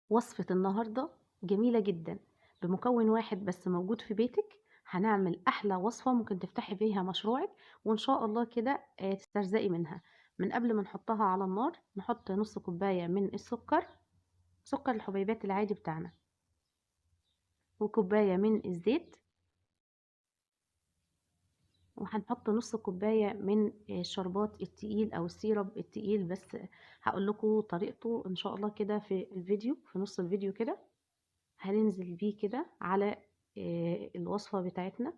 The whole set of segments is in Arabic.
وصفة النهاردة جميلة جدًا، بمكون واحد بس موجود في بيتِك، هنعمل أحلى وصفة ممكن تفتحي بيها مشروعِك، وإن شاء الله كده تسترزقي منها. من قبل ما نحطها على النار، نحط نُص كوباية من السكر، سكر الحبيبات العادي بتاعنا، وكوباية من الزيت، وهنحط نُص كوباية من الشربات التقيل أو السيرب التقيل، بس هاقول لكم طريقته إن شاء الله كده في الفيديو، في نُص الفيديو كده. هننزل بيه كده على الوصفة بتاعتنا.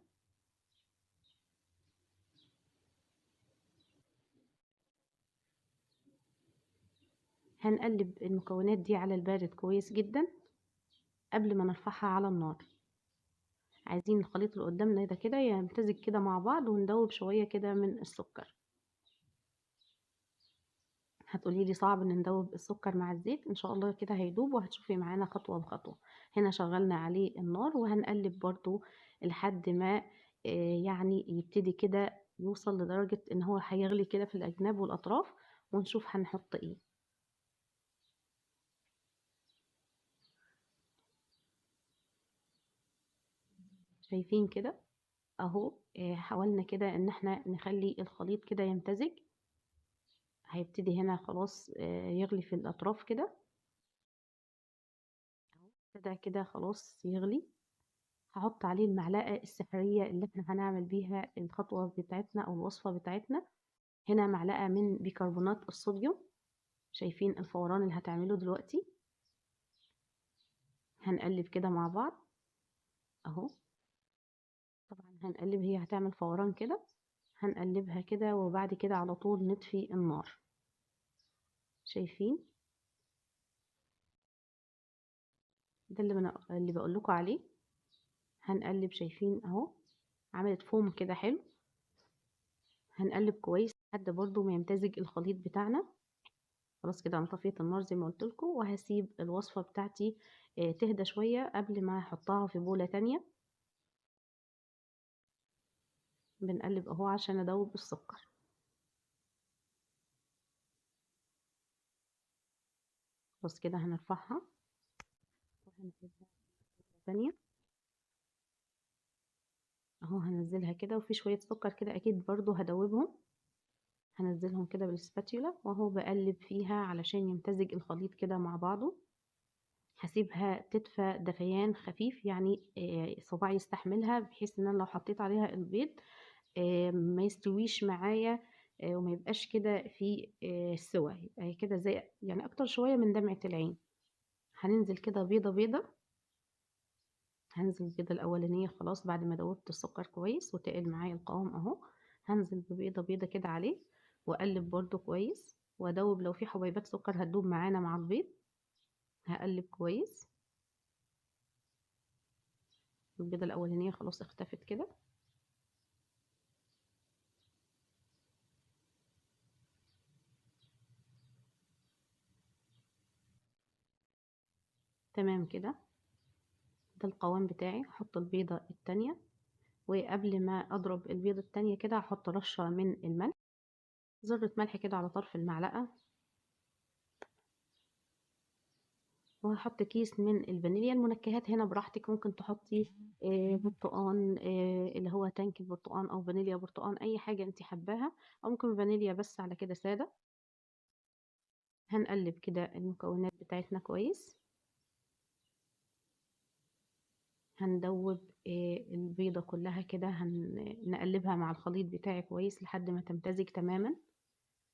هنقلب المكونات دي على البارد كويس جدا قبل ما نرفعها على النار. عايزين الخليط اللي قدامنا ده كده يمتزج كده مع بعض، وندوب شوية كده من السكر. هتقولي لي صعب ان ندوب السكر مع الزيت، ان شاء الله كده هيدوب وهتشوفي معانا خطوة بخطوة. هنا شغلنا عليه النار وهنقلب برضو لحد ما يعني يبتدي كده يوصل لدرجة ان هو هيغلي كده في الاجناب والاطراف، ونشوف هنحط ايه. شايفين كده اهو. حاولنا كده ان احنا نخلي الخليط كده يمتزج. هيبتدي هنا خلاص يغلي في الاطراف كده. اهو ابتدى كده خلاص يغلي. هحط عليه المعلقة السحرية اللي احنا هنعمل بيها الخطوة بتاعتنا او الوصفة بتاعتنا. هنا معلقة من بيكربونات الصوديوم. شايفين الفوران اللي هتعمله دلوقتي؟ هنقلب كده مع بعض اهو. طبعا هنقلب، هي هتعمل فوران كده. هنقلبها كده وبعد كده على طول نطفي النار. شايفين؟ ده اللي بقول لكم عليه. هنقلب، شايفين اهو عملت فوم كده حلو. هنقلب كويس لحد برضو ما يمتزج الخليط بتاعنا. خلاص كده انا طفيت النار زي ما قلت لكم، وهسيب الوصفة بتاعتي تهدى شوية قبل ما احطها في بولة تانية. بنقلب اهو عشان ادوب السكر. خلاص كده هنرفعها وهنقلبها تانية اهو. هنزلها كده وفي شوية سكر كده اكيد برضو هدوبهم. هنزلهم كده بالسباتيولا واهو بقلب فيها علشان يمتزج الخليط كده مع بعضه. هسيبها تدفى دفيان خفيف، يعني صباعي يستحملها، بحيث ان انا لو حطيت عليها البيض ما يستويش معايا، وما يبقاش كده في سوا، يبقى كده زي يعني اكتر شوية من دمعة العين. هننزل كده بيضة بيضة. هنزل البيضة الاولانية خلاص بعد ما دوبت السكر كويس وتقل معايا القوام اهو. هنزل ببيضة بيضة كده عليه، واقلب برضو كويس، وادوب لو في حبيبات سكر هتدوب معانا مع البيض. هقلب كويس. البيضة الاولانية خلاص اختفت كده. تمام كده. ده القوام بتاعي. هحط البيضة التانية، وقبل ما اضرب البيضة التانية كده هحط رشة من الملح، ذرة ملح كده على طرف المعلقة. وهحط كيس من الفانيليا. المنكهات هنا براحتك، ممكن تحطي برتقان، اللي هو تانك البرتقان، او فانيليا برتقان، اي حاجة انت حباها، او ممكن فانيليا بس على كده سادة. هنقلب كده المكونات بتاعتنا كويس. هندوب البيضة كلها كده، هنقلبها مع الخليط بتاعي كويس لحد ما تمتزج تماما.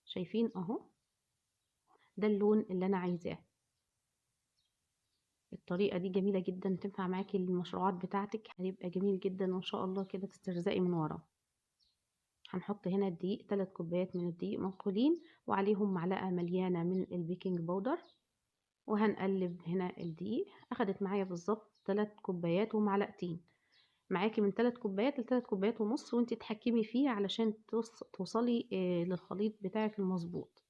شايفين اهو؟ ده اللون اللي انا عايزاه. الطريقة دي جميلة جدا، تنفع معاكي المشروعات بتاعتك، هيبقى جميل جدا وان شاء الله كده تسترزقي من وراه. هنحط هنا الدقيق، 3 كوبايات من الدقيق منخولين، وعليهم معلقة مليانة من البيكنج باودر. وهنقلب هنا الدقيق. اخدت معايا بالظبط 3 كوبايات ومعلقتين. معاكي من 3 كوبايات ل3 كوبايات ونص، وانت تحكمي فيه علشان توصلي للخليط بتاعك المظبوط.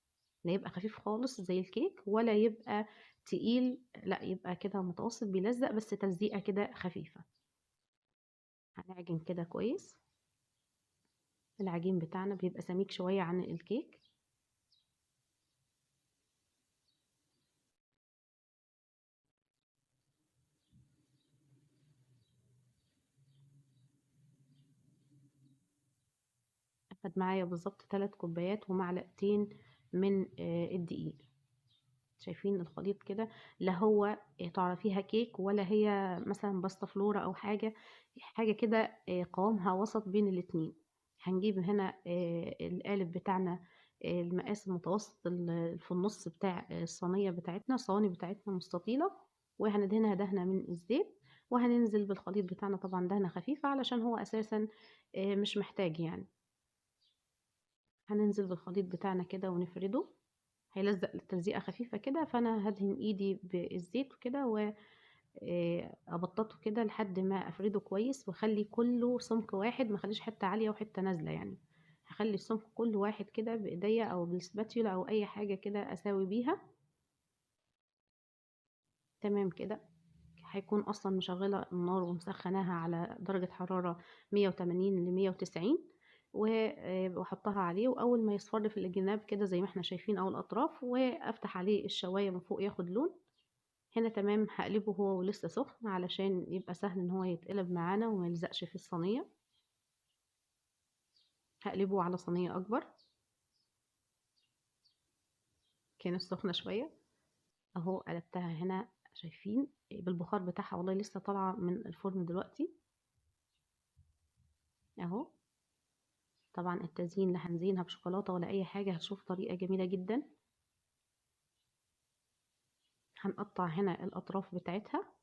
لا يبقى خفيف خالص زي الكيك، ولا يبقى تقيل، لا يبقى كده متوسط بيلزق بس تلزيقة كده خفيفة. هنعجن كده كويس. العجين بتاعنا بيبقى سميك شوية عن الكيك. خد معايا بالظبط 3 كوبايات ومعلقتين من الدقيق. شايفين الخليط كده؟ لا هو تعرفيها كيك ولا هي مثلا باستا فلورا او حاجه كده، قوامها وسط بين الاتنين. هنجيب هنا القالب بتاعنا، المقاس المتوسط في النص بتاع الصينيه بتاعتنا، الصواني بتاعتنا مستطيله، وهندهنها دهنه من الزيت، وهننزل بالخليط بتاعنا طبعا دهنه خفيفه علشان هو اساسا مش محتاج يعني. هننزل بالخليط بتاعنا كده ونفرده، هيلزق تلزيقه خفيفه كده، فانا هدهن ايدي بالزيت وكده وابططه كده لحد ما افرده كويس، واخلي كله سمك واحد، ما اخليش حته عاليه وحته نازله يعني. هخلي السمك كل واحد كده بايديا او بالسباتيولا او اي حاجه كده اساوي بيها. تمام كده. هيكون اصلا مشغله النار ومسخناها على درجه حراره 180 ل 190، واحطها عليه، واول ما يصفر في الجناب كده زي ما احنا شايفين او الاطراف، وافتح عليه الشوايه من فوق ياخد لون. هنا تمام، هقلبه هو ولسه سخن علشان يبقى سهل ان هو يتقلب معانا وما يلزقش في الصينيه. هقلبه على صينيه اكبر، كانت سخنه شويه. اهو قلبتها هنا، شايفين بالبخار بتاعها، والله لسه طالعه من الفرن دلوقتي اهو. طبعا التزيين لا هنزينها بشوكولاته ولا اي حاجه، هتشوف طريقه جميله جدا. هنقطع هنا الاطراف بتاعتها،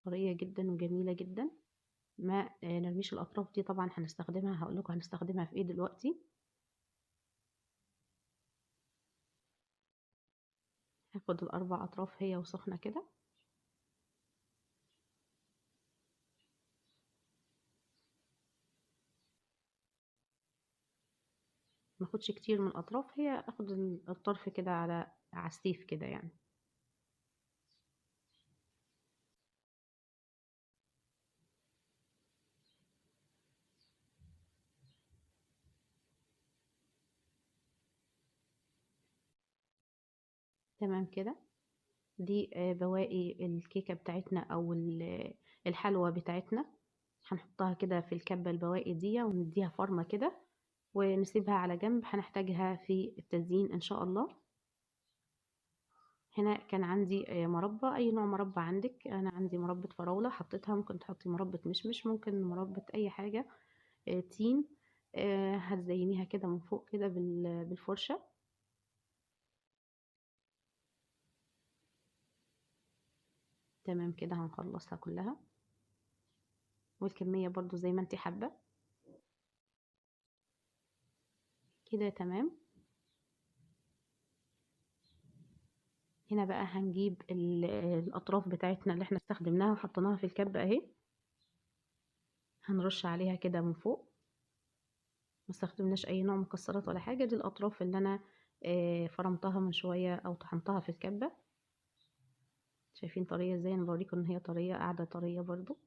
طريه جدا وجميله جدا. ما نرميش الاطراف دي، طبعا هنستخدمها، هقول لكم هنستخدمها في ايه دلوقتي. هاخد الاربع اطراف هي وسخنه كده، ما اخدش كتير من الاطراف، هي اخد الطرف كده على السيف كده يعني. تمام كده. دي بواقي الكيكه بتاعتنا او الحلوى بتاعتنا. هنحطها كده في الكبه البواقي دي ونديها فرمه كده، ونسيبها على جنب، هنحتاجها في التزيين ان شاء الله. هنا كان عندي مربى، اي نوع مربى عندك، انا عندي مربى فراولة حطيتها، ممكن تحطي مربى مشمش، ممكن مربى اي حاجة، تين. هتزينيها كده من فوق كده بالفرشة. تمام كده، هنخلصها كلها، والكمية برضو زي ما انت حابة كده. تمام. هنا بقى هنجيب الاطراف بتاعتنا اللي احنا استخدمناها وحطيناها في الكبة اهي، هنرش عليها كده من فوق. ما استخدمناش اي نوع مكسرات ولا حاجة، دي الاطراف اللي انا فرمتها من شوية او طحنتها في الكبة. شايفين طرية ازاي؟ انا بوريكم ان هي طرية، قاعدة طرية برضو.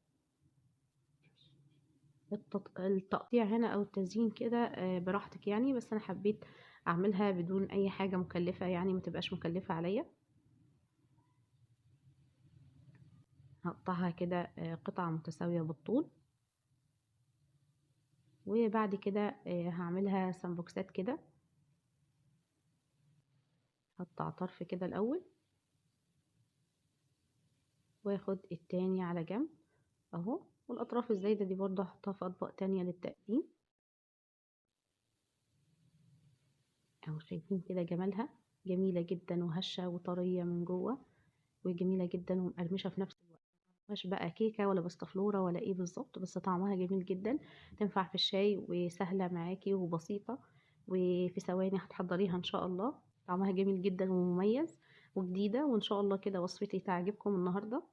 التقطيع هنا او التزيين كده براحتك يعني، بس انا حبيت اعملها بدون اي حاجة مكلفة يعني، ما تبقاش مكلفة عليا. هقطعها كده قطع متساوية بالطول، وبعد كده هعملها سمبوكسات كده. هقطع طرف كده الاول، واخد التاني على جنب اهو، والاطراف الزايدة دي برضه هحطها في اطباق تانية للتقديم اهو. شايفين كده جمالها؟ جميلة جدا وهشة وطرية من جوه، وجميلة جدا ومقرمشة في نفس الوقت. مش بقى كيكة ولا بستفلورة ولا ايه بالظبط، بس طعمها جميل جدا. تنفع في الشاي وسهلة معاكي وبسيطة، وفي ثواني هتحضريها ان شاء الله. طعمها جميل جدا ومميز وجديدة، وان شاء الله كده وصفتي تعجبكم النهاردة.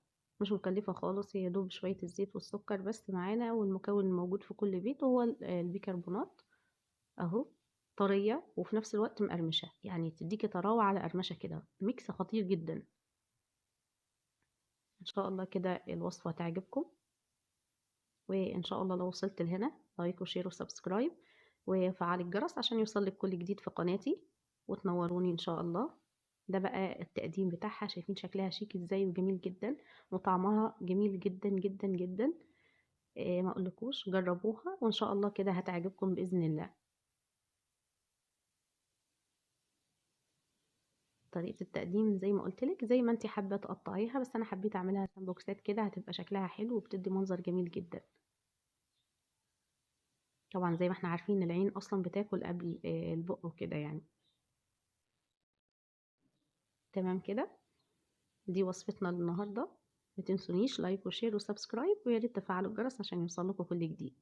مش مكلفة خالص، هي دوب شوية الزيت والسكر بس معانا، والمكون الموجود في كل بيت وهو البيكربونات اهو. طرية وفي نفس الوقت مقرمشة، يعني تديكي طراوة على قرمشة كده، ميكس خطير جدا. ان شاء الله كده الوصفة تعجبكم، وان شاء الله لو وصلت لهنا لايك وشير وسبسكرايب، وفعل الجرس عشان يوصلك كل جديد في قناتي، وتنوروني ان شاء الله. ده بقى التقديم بتاعها، شايفين شكلها شيك ازاي وجميل جدا، وطعمها جميل جدا جدا جدا. ما اقولكوش جربوها وان شاء الله كده هتعجبكم باذن الله. طريقة التقديم زي ما قلت لك، زي ما انت حابة تقطعيها، بس انا حبيت اعملها سامبوكسات كده، هتبقى شكلها حلو وبتدي منظر جميل جدا. طبعا زي ما احنا عارفين العين اصلا بتاكل قبل البق وكده يعني. تمام كده، دي وصفتنا النهارده. ما تنسونيش لايك وشير وسبسكرايب، ويا ريت تفعلوا الجرس عشان يوصلكوا كل جديد.